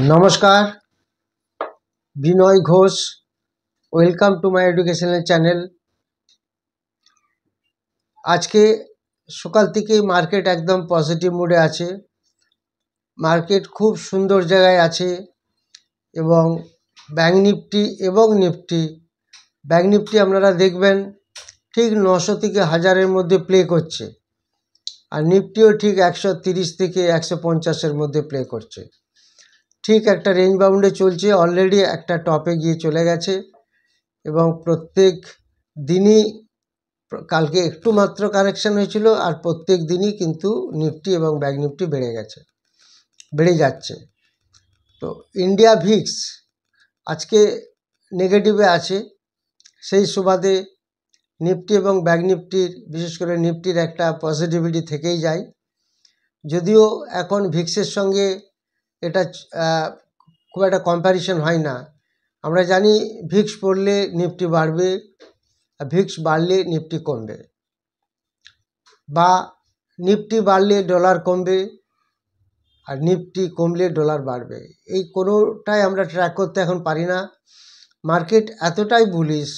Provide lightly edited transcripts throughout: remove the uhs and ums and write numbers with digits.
নমস্কার, Binoy Ghosh. Welcome to my educational channel. আজকে সকাল থেকেই মার্কেট একদম পজিটিভ মুডে আছে। মার্কেট খুব সুন্দর জায়গায় আছে এবং ব্যাঙ্ক নিফটি আপনারা দেখবেন ঠিক 900 থেকে 1000-এর মধ্যে প্লে করছে, আর নিফটিও ঠিক 130 থেকে 150-এর মধ্যে প্লে করছে। ঠিক একটা রেঞ্জ বাউন্ডে চলছে, অলরেডি একটা টপে গিয়ে চলে গেছে এবং প্রত্যেক দিনই, কালকে একটু মাত্র কারেকশন হয়েছিল, আর প্রত্যেক দিনই কিন্তু নিফটি এবং ব্যাঙ্ক নিফটি বেড়ে যাচ্ছে। তো ইন্ডিয়া ভিক্স আজকে নেগেটিভে আছে, সেই সুবাদে নিফটি এবং ব্যাঙ্ক নিফটির, বিশেষ করে নিফটির একটা পজিটিভিটি থেকেই যায়। যদিও এখন ভিক্সের সঙ্গে এটা খুব একটা কম্প্যারিশন হয় না। আমরা জানি ভিক্স পড়লে নিফটি বাড়বে, ভিক্স বাড়লে নিফটি কমবে, বা নিফটি বাড়লে ডলার কমবে আর নিফটি কমলে ডলার বাড়বে। এই কোনোটাই আমরা ট্র্যাক করতে এখন পারি না। মার্কেট এতটাই বুলিশ,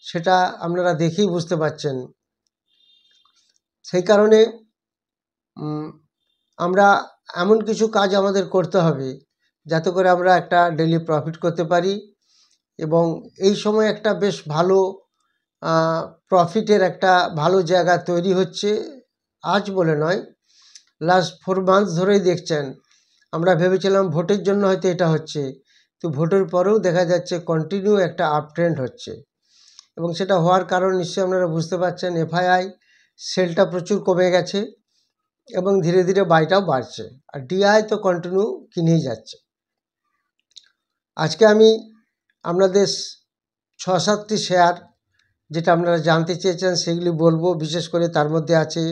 সেটা আপনারা দেখেই বুঝতে পারছেন। সেই কারণে আমরা এমন কিছু কাজ আমাদের করতে হবে যাতে করে আমরা একটা ডেইলি প্রফিট করতে পারি, এবং এই সময় একটা বেশ ভালো প্রফিটের একটা ভালো জায়গা তৈরি হচ্ছে। আজ বলে নয়, লাস্ট 4 মান্থস ধরেই দেখছেন। আমরা ভেবেছিলাম ভোটের জন্য হয়তো এটা হচ্ছে, তো ভোটের পরেও দেখা যাচ্ছে কন্টিনিউ একটা আপ ট্রেন্ড হচ্ছে, এবং সেটা হওয়ার কারণ নিশ্চয়ই আপনারা বুঝতে পারছেন। এফআইআই সেলটা প্রচুর কমে গেছে এবং ধীরে ধীরে বাইটাও বাড়ছে, আর ডিআই তো কন্টিনিউ কিনেই যাচ্ছে। আজকে আমি আপনাদের 6-7টি শেয়ার যেটা আপনারা জানতে চেয়েছেন সেগুলি বলবো। বিশেষ করে তার মধ্যে আছে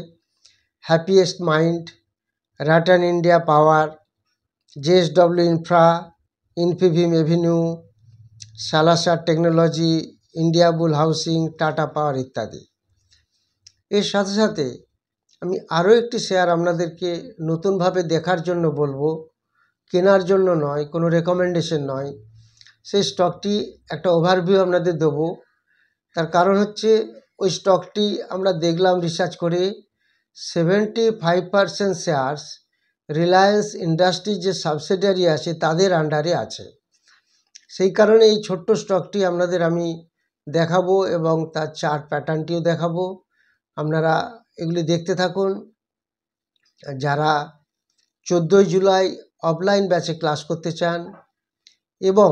happiest mind, Rattan India power, JSW infra, Infibeam avenue, Salasar technology, India bull housing, Tata power ইত্যাদি। এর সাথে সাথে আমি আরও একটি শেয়ার আপনাদেরকে নতুনভাবে দেখার জন্য বলবো, কেনার জন্য নয়, কোনো রেকমেন্ডেশন নয়। সেই স্টকটি একটা ওভারভিউ আপনাদের দেবো। তার কারণ হচ্ছে ওই স্টকটি আমরা দেখলাম রিসার্চ করে 75% শেয়ার্স রিলায়েন্স ইন্ডাস্ট্রিজ যে সাবসিডিয়ারি আছে তাদের আন্ডারে আছে। সেই কারণে এই ছোট্ট স্টকটি আপনাদের আমি দেখাবো এবং তার চার্ট প্যাটার্নটিও দেখাবো। আপনারা এগুলি দেখতে থাকুন। যারা 14 জুলাই অফলাইন ব্যাচে ক্লাস করতে চান এবং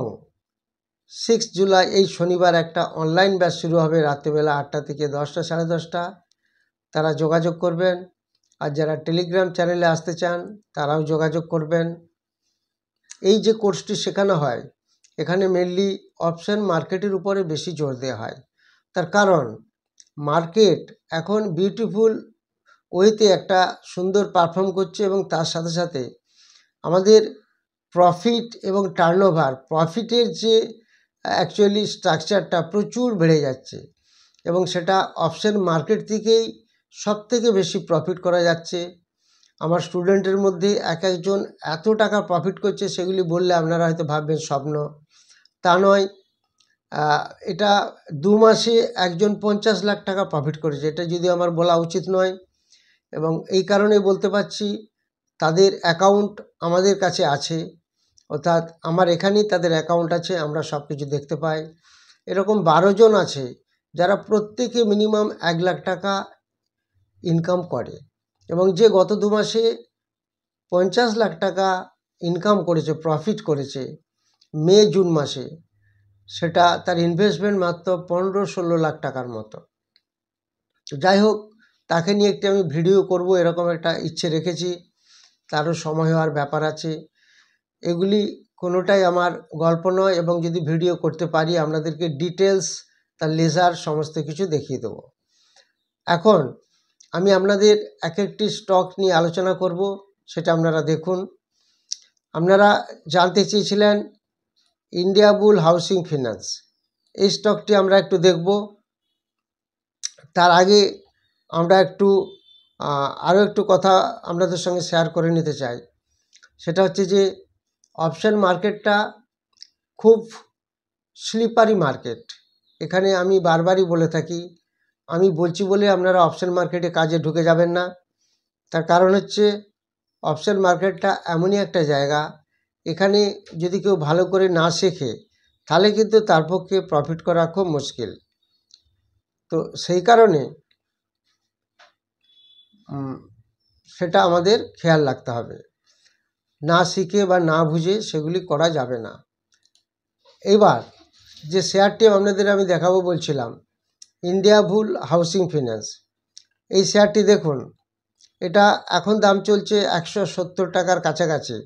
6 জুলাই এই শনিবার একটা অনলাইন ব্যাচ শুরু হবে রাত্রিবেলা 8টা থেকে 10টা, 10:30, তারা যোগাযোগ করবেন। আর যারা টেলিগ্রাম চ্যানেলে আসতে চান তারাও যোগাযোগ করবেন। এই যে কোর্সটি শেখানো হয়, এখানে মেনলি অপশন মার্কেটের উপরে বেশি জোর দেওয়া হয়। তার কারণ মার্কেট এখন বিউটিফুল ওয়েতে একটা সুন্দর পারফর্ম করছে, এবং তার সাথে সাথে আমাদের প্রফিট এবং টার্নওভার, প্রফিটের যে অ্যাকচুয়ালি স্ট্রাকচারটা প্রচুর বেড়ে যাচ্ছে, এবং সেটা অপশন মার্কেট থেকেই সবথেকে বেশি প্রফিট করা যাচ্ছে। আমার স্টুডেন্টের মধ্যে একজন এত টাকা প্রফিট করছে, সেগুলি বললে আপনারা হয়তো ভাববেন স্বপ্ন। তা নয়, এটা 2 মাসে একজন 50 লাখ টাকা প্রফিট করেছে। এটা যদি আমার বলা উচিত নয়, এবং এই কারণে বলতে পারছি তাদের অ্যাকাউন্ট আমাদের কাছে আছে, অর্থাৎ আমার এখানেই তাদের অ্যাকাউন্ট আছে, আমরা সব কিছু দেখতে পাই। এরকম 12 জন আছে যারা প্রত্যেকে মিনিমাম 1 লাখ টাকা ইনকাম করে, এবং যে গত 2 মাসে 50 লাখ টাকা ইনকাম করেছে, প্রফিট করেছে মে জুন মাসে, সেটা তার ইনভেস্টমেন্ট মাত্র 15-16 লাখ টাকার মতো। যাই হোক, তাকে নিয়ে একটি আমি ভিডিও করব, এরকম একটা ইচ্ছে রেখেছি। তারও সময় হওয়ার ব্যাপার আছে। এগুলি কোনোটাই আমার গল্প নয়, এবং যদি ভিডিও করতে পারি আপনাদেরকে ডিটেলস, তার লেজার সমস্ত কিছু দেখিয়ে দেবো। এখন আমি আপনাদের এক একটি স্টক নিয়ে আলোচনা করব, সেটা আপনারা দেখুন। আপনারা জানতে চেয়েছিলেন ইন্ডিয়া বুল হাউসিং ফিন্যান্স, এই স্টকটি আমরা একটু দেখব। তার আগে আমরা আরও একটু কথা আপনাদের সঙ্গে শেয়ার করে নিতে চাই। সেটা হচ্ছে যে অপশন মার্কেটটা খুব স্লিপারি মার্কেট। এখানে আমি বারবারই বলে থাকি, আমি বলছি বলে আপনারা অপশন মার্কেটে কাজে ঢুকে যাবেন না। তার কারণ হচ্ছে অপশন মার্কেটটা এমনই একটা জায়গা, এখানে যদি কেউ ভালো করে না শেখে তাহলে কিন্তু তার পক্ষে প্রফিট করা খুব মুশকিল। তো সেই কারণে সেটা আমাদের খেয়াল রাখতে হবে, না শিখে বা না বুঝে সেগুলি করা যাবে না। এবার যে শেয়ারটি আপনাদের আমি দেখাবো বলছিলাম, ইন্ডিয়াবুল হাউসিং ফিন্যান্স, এই শেয়ারটি দেখুন, এটা এখন দাম চলছে 170 টাকার কাছাকাছি।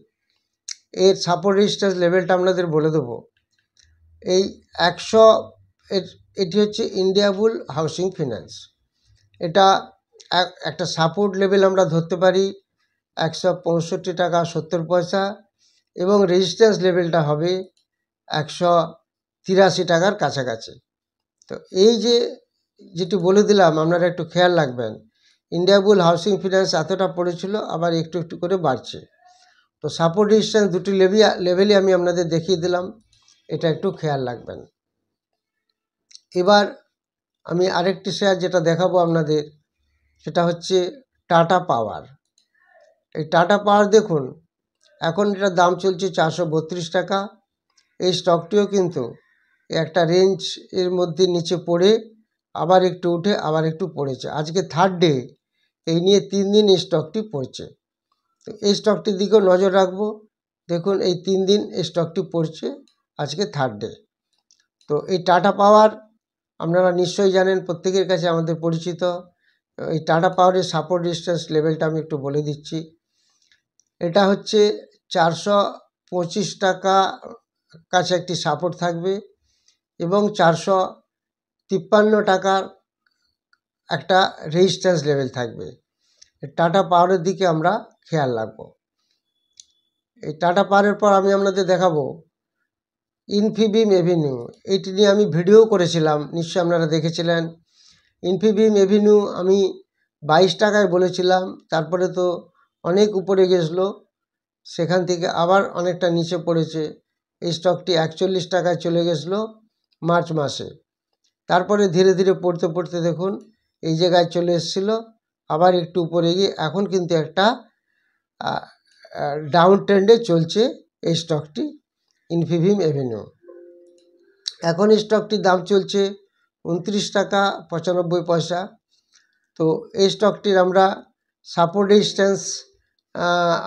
এর সাপোর্ট রেজিস্ট্যান্স লেভেলটা আপনাদের বলে দেবো। এই 100 এটি হচ্ছে ইন্ডিয়াবুল হাউসিং ফিন্যান্স। এটা একটা সাপোর্ট লেভেল আমরা ধরতে পারি 165 টাকা 70 পয়সা, এবং রেজিস্ট্যান্স লেভেলটা হবে 183 টাকার কাছাকাছি। তো এই যেটি বলে দিলাম আপনারা একটু খেয়াল রাখবেন, ইন্ডিয়াবুল হাউসিং ফিন্যান্স এতটা পড়েছিল, আবার একটু একটু করে বাড়ছে। তো সাপোর্ট রেজিস্ট্যান্স দুটি লেভেলই আমি আপনাদের দেখিয়ে দিলাম, এটা একটু খেয়াল রাখবেন। এবার আমি আরেকটি শেয়ার যেটা দেখাবো আপনাদের, সেটা হচ্ছে টাটা পাওয়ার। এই টাটা পাওয়ার দেখুন, এখন এটার দাম চলছে 432 টাকা। এই স্টকটিও কিন্তু একটা রেঞ্জ এর মধ্যে নিচে পড়ে আবার একটু উঠে আবার একটু পড়েছে। আজকে থার্ড ডে, এই নিয়ে 3 দিন এই স্টকটি পড়ছে। তো এই স্টকটির দিকেও নজর রাখবো। দেখুন এই 3 দিন এই স্টকটি পড়ছে, আজকে থার্ড ডে। তো এই টাটা পাওয়ার আপনারা নিশ্চয়ই জানেন, প্রত্যেকের কাছে আমাদের পরিচিত। এই টাটা পাওয়ারের সাপোর্ট রেজিস্ট্যান্স লেভেলটা আমি একটু বলে দিচ্ছি। এটা হচ্ছে 425 টাকা কাছে একটি সাপোর্ট থাকবে, এবং 453 টাকার একটা রেজিস্ট্যান্স লেভেল থাকবে। টাটা পাওয়ারের দিকে আমরা খেয়াল রাখবো। এই টাটা পাওয়ারের পর আমি আপনাদের দেখাবো ইনফিবিম এভিনিউ। এইটি নিয়ে আমি ভিডিও করেছিলাম, নিশ্চয়ই আপনারা দেখেছিলেন। ইনফিবিম এভিনিউ আমি 22 টাকায় বলেছিলাম, তারপরে তো অনেক উপরে গেছিলো, সেখান থেকে আবার অনেকটা নিচে পড়েছে। এই স্টকটি 41 টাকায় চলে গেছিলো মার্চ মাসে, তারপরে ধীরে ধীরে পড়তে পড়তে দেখুন এই জায়গায় চলে এসেছিলো, আবার একটু উপরে গিয়ে এখন কিন্তু একটা ডাউন ট্রেন্ডে চলছে এই স্টকটি ইনফিবিম এভিনিউ। এখন এই স্টকটির দাম চলছে 29 টাকা 95 পয়সা। তো এই স্টকটির আমরা সাপোর্ট রেজিস্ট্যান্স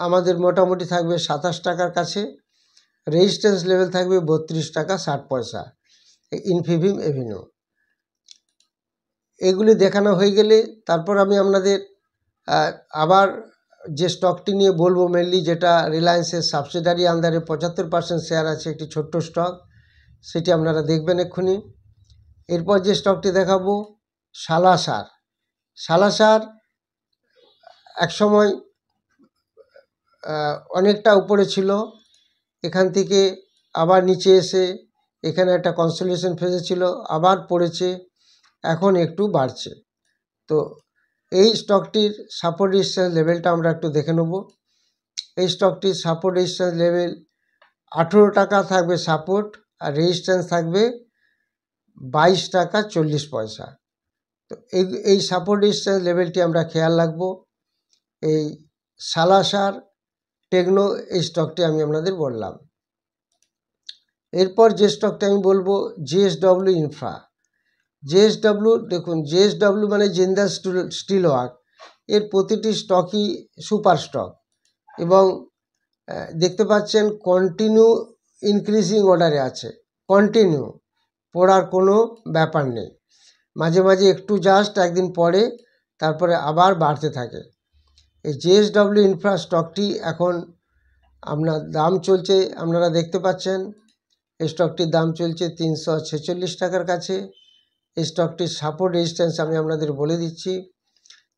আমাদের মোটামুটি থাকবে 27 টাকার কাছে, রেজিস্ট্যান্স লেভেল থাকবে 32 টাকা 60 পয়সা, ইনফিবিম এভিনিউ। এগুলি দেখানো হয়ে গেলে তারপর আমি আপনাদের আবার যে স্টকটি নিয়ে বলবো মেনলি, যেটা রিলায়েন্সের সাবসিডারি আন্ডারে 75% শেয়ার আছে, একটি ছোট্ট স্টক, সেটি আপনারা দেখবেন এক্ষুনি। এরপর যে স্টকটি দেখাবো সালাসার। সালাসার একসময় অনেকটা উপরে ছিল, এখান থেকে আবার নিচে এসে এখানে একটা কনসোলিডেশন ফেজে ছিল, আবার পড়েছে, এখন একটু বাড়ছে। তো এই স্টকটির সাপোর্ট রেজিস্ট্যান্স লেভেলটা আমরা একটু দেখে নেব। এই স্টকটির সাপোর্ট রেজিস্ট্যান্স লেভেল 18 টাকা থাকবে সাপোর্ট, আর রেজিস্ট্যান্স থাকবে 22 টাকা 40 পয়সা। তো এই সাপোর্ট রেজিস্ট্যান্স লেভেলটি আমরা খেয়াল রাখবো। এই সালাসার টেকনো এই স্টকটি আমি আপনাদের বললাম। এরপর যে স্টকটা আমি বলবো জেএসডব্লিউ ইনফ্রা। জেএসডব্লিউ দেখুন, জেএসডব্লিউ মানে জিন্দাল স্টিল ওয়ার্ক, এর প্রতিটি স্টকই সুপার স্টক, এবং দেখতে পাচ্ছেন কন্টিনিউ ইনক্রিজিং অর্ডারে আছে, কন্টিনিউ পড়ার কোনো ব্যাপার নেই, মাঝে মাঝে একটু জাস্ট একদিন পরে তারপরে আবার বাড়তে থাকে। এই জেএসডব্লিউ ইনফ্রা স্টকটি এখন আপনার দাম চলছে, আপনারা দেখতে পাচ্ছেন এই স্টকটির দাম চলছে 346 টাকার কাছে। এই স্টকটির সাপোর্ট রেজিস্ট্যান্স আমি আপনাদের বলে দিচ্ছি,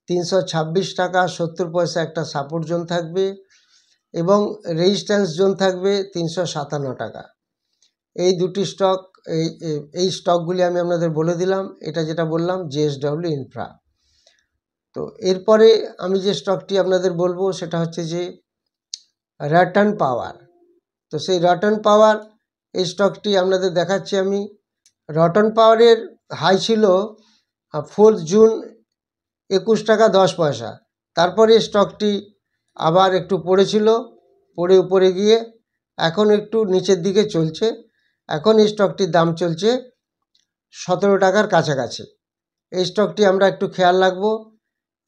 326 টাকা 70 পয়সা একটা সাপোর্ট জোন থাকবে, এবং রেজিস্ট্যান্স জোন থাকবে 357 টাকা। এই দুটি স্টক, এই স্টকগুলি আমি আপনাদের বলে দিলাম। এটা যেটা বললাম জেএসডব্লিউ ইনফ্রা। তো এরপরে আমি যে স্টকটি আপনাদের বলবো সেটা হচ্ছে যে রাটান পাওয়ার। তো সেই রটন পাওয়ার এই স্টকটি আপনাদের দেখাচ্ছি আমি। রটন পাওয়ারের হাই ছিল 4 জুন 21 টাকা 10 পয়সা। তারপরে স্টকটি আবার একটু পড়েছিল, পড়ে উপরে গিয়ে এখন একটু নিচের দিকে চলছে। এখন এই স্টকটির দাম চলছে 17 টাকার কাছাকাছি। এই স্টকটি আমরা একটু খেয়াল রাখবো।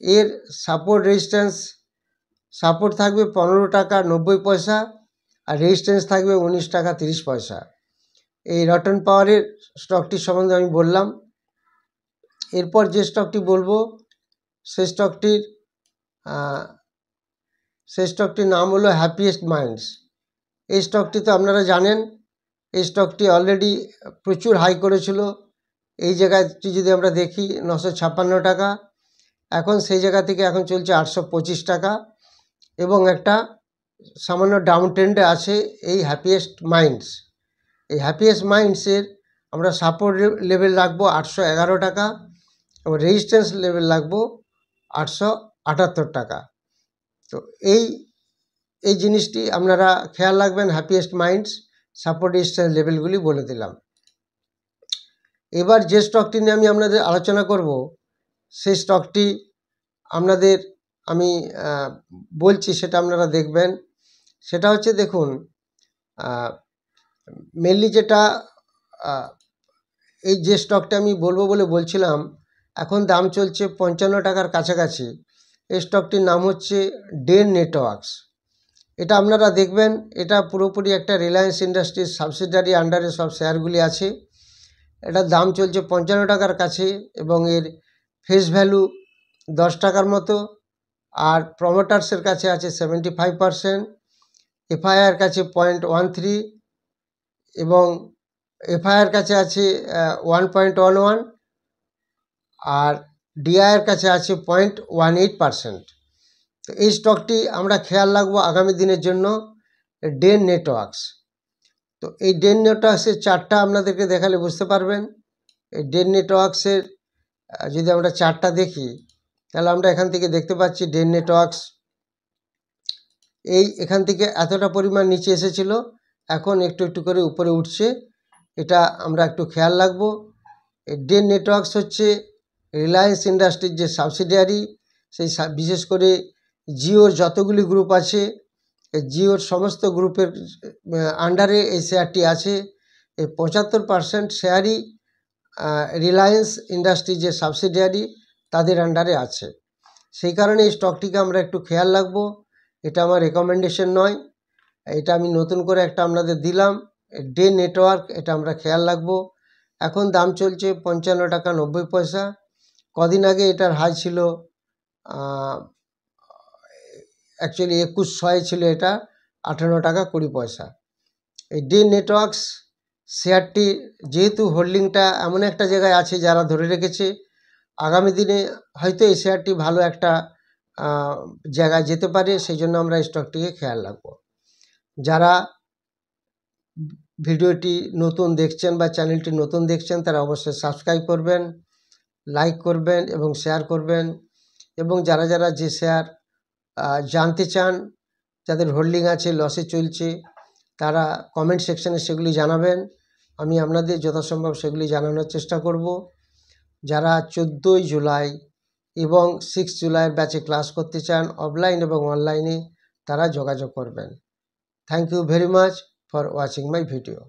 এর সাপোর্ট থাকবে 15 টাকা 90 পয়সা, আর রেজিস্ট্যান্স থাকবে 19 টাকা 30 পয়সা। এই রটন পাওয়ারের স্টকটির সম্বন্ধে আমি বললাম। এরপর যে স্টকটি বলবো সেই স্টকটির নাম হলো হ্যাপিয়েস্ট মাইন্ডস। এই স্টকটি তো আপনারা জানেন, এই স্টকটি অলরেডি প্রচুর হাই করেছিল। এই জায়গাটি যদি আমরা দেখি 956 টাকা, এখন সেই জায়গা থেকে এখন চলছে 825 টাকা এবং একটা সামান্য ডাউন ট্রেন্ডে আছে এই হ্যাপিয়েস্ট মাইন্ডস। এই হ্যাপিয়েস্ট মাইন্ডসের আমরা সাপোর্ট লেভেল রাখবো 811 টাকা এবং রেজিস্ট্যান্স লেভেল রাখবো 878 টাকা। তো এই জিনিসটি আপনারা খেয়াল রাখবেন। হ্যাপিয়েস্ট মাইন্ডস সাপোর্ট রেজিস্ট্যান্স লেভেলগুলি বলে দিলাম। এবার যে স্টকটি নিয়ে আমি আপনাদের আলোচনা করব সেই স্টকটি আপনাদের আমি বলছি, সেটা আপনারা দেখবেন। সেটা হচ্ছে, দেখুন, মেনলি যেটা এই যে স্টকটা আমি বলবো বলে বলছিলাম, এখন দাম চলছে 55 টাকার কাছাকাছি। এই স্টকটির নাম হচ্ছে ডেন নেটওয়ার্কস। এটা আপনারা দেখবেন, এটা পুরোপুরি একটা রিলায়েন্স ইন্ডাস্ট্রিজ সাবসিডারি আন্ডারে সব শেয়ারগুলি আছে। এটার দাম চলছে 55 টাকার কাছে এবং এর ফেস ভ্যালু 10 টাকার মতো, আর প্রমোটার্সের কাছে আছে 75%, এফআইআর কাছে 0.13 এবং এফআইআর কাছে আছে 1.11, আর ডিআইয়ের কাছে আছে 0.18%। তো এই স্টকটি আমরা খেয়াল রাখবো আগামী দিনের জন্য, ডেন নেটওয়ার্কস। তো এই ডেন নেটওয়ার্কসের চার্টটা আপনাদেরকে দেখালে বুঝতে পারবেন। এই ডেন নেটওয়ার্কসের যদি আমরা চার্টটা দেখি, তাহলে আমরা এখান থেকে দেখতে পাচ্ছি ডেন নেটওয়ার্কস এখান থেকে এতটা পরিমাণ নিচে এসেছিল, এখন একটু একটু করে উপরে উঠছে। এটা আমরা একটু খেয়াল রাখবো। এই ডেন নেটওয়ার্কস হচ্ছে রিলায়েন্স ইন্ডাস্ট্রির যে সাবসিডিয়ারি, সেই বিশেষ করে জিওর যতগুলি গ্রুপ আছে, এই জিওর সমস্ত গ্রুপের আন্ডারে এই শেয়ারটি আছে। এই 75% শেয়ারই রিলায়েন্স ইন্ডাস্ট্রি যে সাবসিডিয়ারি তাদের আন্ডারে আছে। সেই কারণে এই স্টকটিকে আমরা একটু খেয়াল রাখবো। এটা আমার রেকমেন্ডেশন নয়, এটা আমি নতুন করে একটা আপনাদের দিলাম। ডে নেটওয়ার্ক, এটা আমরা খেয়াল রাখবো। এখন দাম চলছে 55 টাকা 90 পয়সা। কদিন আগে এটার হাই ছিল অ্যাকচুয়ালি 2100 ছিল, এটা 58 টাকা 20 পয়সা। এই ডে নেটওয়ার্কস শেয়ারটি যেহেতু হোল্ডিংটা এমন একটা জায়গায় আছে যারা ধরে রেখেছে, আগামী দিনে হয়তো এই শেয়ারটি ভালো একটা জায়গায় যেতে পারে, সেই জন্য আমরা এই স্টকটিকে খেয়াল রাখবো। যারা ভিডিওটি নতুন দেখছেন বা চ্যানেলটি নতুন দেখছেন, তারা অবশ্যই সাবস্ক্রাইব করবেন, লাইক করবেন এবং শেয়ার করবেন। এবং যারা যারা যে শেয়ার জানতে চান, যাদের হোল্ডিং আছে, লসে চলছে, তারা কমেন্ট সেকশানে সেগুলি জানাবেন। আমি আপনাদের যথাসম্ভব সেগুলি জানানোর চেষ্টা করব। যারা 14 জুলাই এবং 6 জুলাইয়ের ব্যাচে ক্লাস করতে চান অফলাইন এবং অনলাইনে, তারা যোগাযোগ করবেন। Thank you very much for watching my video.